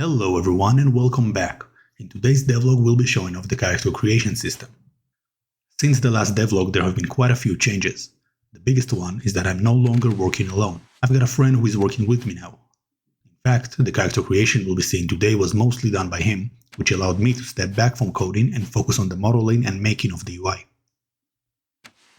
Hello everyone and welcome back. In today's devlog we'll be showing off the character creation system. Since the last devlog there have been quite a few changes. The biggest one is that I'm no longer working alone. I've got a friend who is working with me now. In fact, the character creation we'll be seeing today was mostly done by him, which allowed me to step back from coding and focus on the modeling and making of the UI.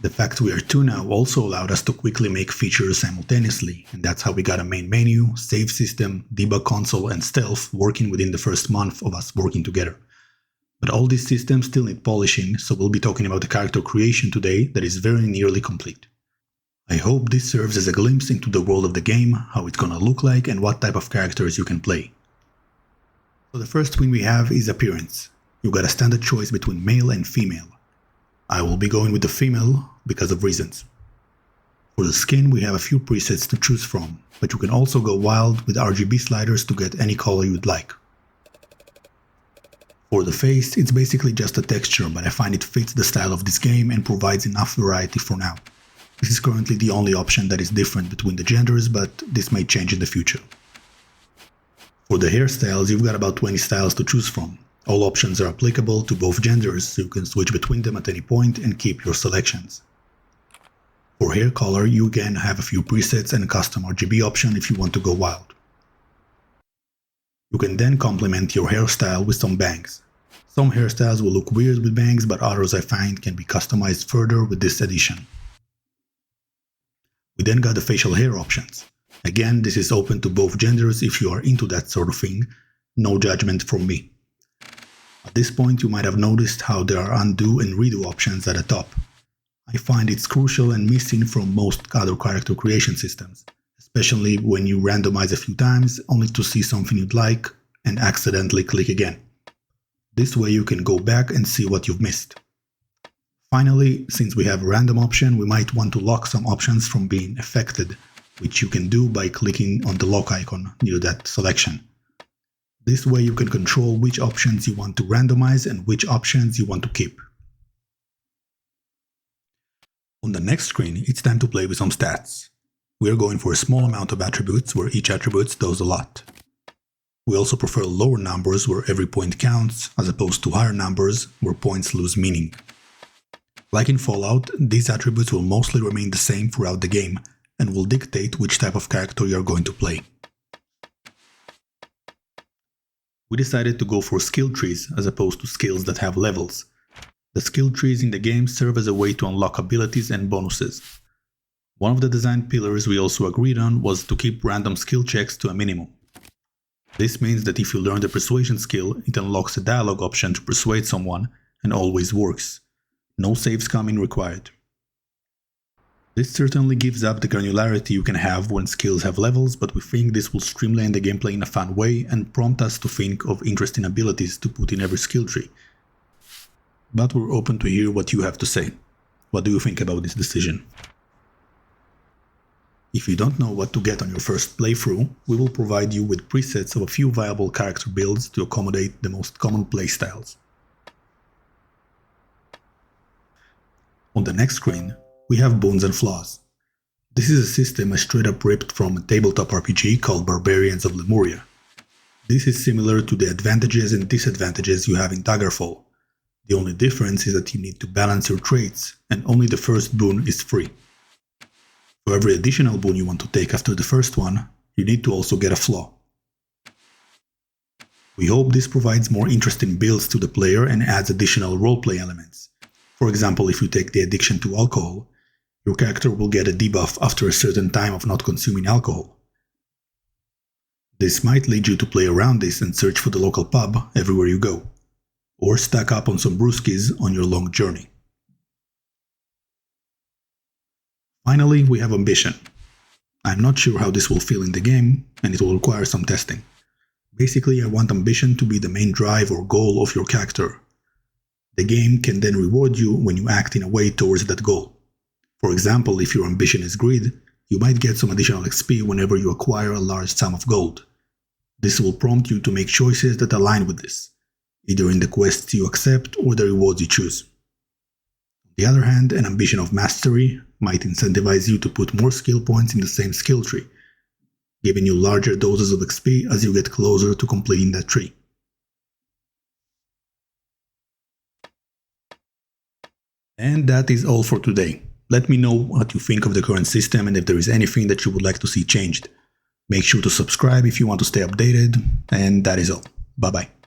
The fact we are two now also allowed us to quickly make features simultaneously, and that's how we got a main menu, save system, debug console and stealth working within the first month of us working together. But all these systems still need polishing, so we'll be talking about the character creation today that is very nearly complete. I hope this serves as a glimpse into the world of the game, how it's gonna look like and what type of characters you can play. So the first thing we have is appearance. You got a standard choice between male and female. I will be going with the female because of reasons. For the skin we have a few presets to choose from, but you can also go wild with RGB sliders to get any color you'd like. For the face it's basically just a texture, but I find it fits the style of this game and provides enough variety for now. This is currently the only option that is different between the genders, but this may change in the future. For the hairstyles you've got about 20 styles to choose from. All options are applicable to both genders, so you can switch between them at any point and keep your selections. For hair color, you again have a few presets and a custom RGB option if you want to go wild. You can then complement your hairstyle with some bangs. Some hairstyles will look weird with bangs, but others I find can be customized further with this addition. We then got the facial hair options. Again, this is open to both genders if you are into that sort of thing, no judgment from me. At this point you might have noticed how there are undo and redo options at the top. I find it's crucial and missing from most other character creation systems, especially when you randomize a few times only to see something you'd like and accidentally click again. This way you can go back and see what you've missed. Finally, since we have a random option, we might want to lock some options from being affected, which you can do by clicking on the lock icon near that selection. This way you can control which options you want to randomize and which options you want to keep. On the next screen, it's time to play with some stats. We are going for a small amount of attributes where each attribute does a lot. We also prefer lower numbers where every point counts, as opposed to higher numbers where points lose meaning. Like in Fallout, these attributes will mostly remain the same throughout the game and will dictate which type of character you are going to play. We decided to go for skill trees as opposed to skills that have levels. The skill trees in the game serve as a way to unlock abilities and bonuses. One of the design pillars we also agreed on was to keep random skill checks to a minimum. This means that if you learn the persuasion skill, it unlocks a dialogue option to persuade someone and always works. No saves coming required. This certainly gives up the granularity you can have when skills have levels, but we think this will streamline the gameplay in a fun way and prompt us to think of interesting abilities to put in every skill tree. But we're open to hear what you have to say. What do you think about this decision? If you don't know what to get on your first playthrough, we will provide you with presets of a few viable character builds to accommodate the most common playstyles. On the next screen, we have boons and flaws. This is a system I straight up ripped from a tabletop RPG called Barbarians of Lemuria. This is similar to the advantages and disadvantages you have in Daggerfall. The only difference is that you need to balance your traits, and only the first boon is free. For every additional boon you want to take after the first one, you need to also get a flaw. We hope this provides more interesting builds to the player and adds additional roleplay elements. For example, if you take the addiction to alcohol, your character will get a debuff after a certain time of not consuming alcohol. This might lead you to play around this and search for the local pub everywhere you go, or stack up on some brewskis on your long journey. Finally, we have ambition. I'm not sure how this will feel in the game, and it will require some testing. Basically, I want ambition to be the main drive or goal of your character. The game can then reward you when you act in a way towards that goal. For example, if your ambition is greed, you might get some additional XP whenever you acquire a large sum of gold. This will prompt you to make choices that align with this, either in the quests you accept or the rewards you choose. On the other hand, an ambition of mastery might incentivize you to put more skill points in the same skill tree. giving you larger doses of XP as you get closer to completing that tree. And that is all for today. Let me know what you think of the current system and if there is anything that you would like to see changed. Make sure to subscribe if you want to stay updated, and that is all. Bye bye.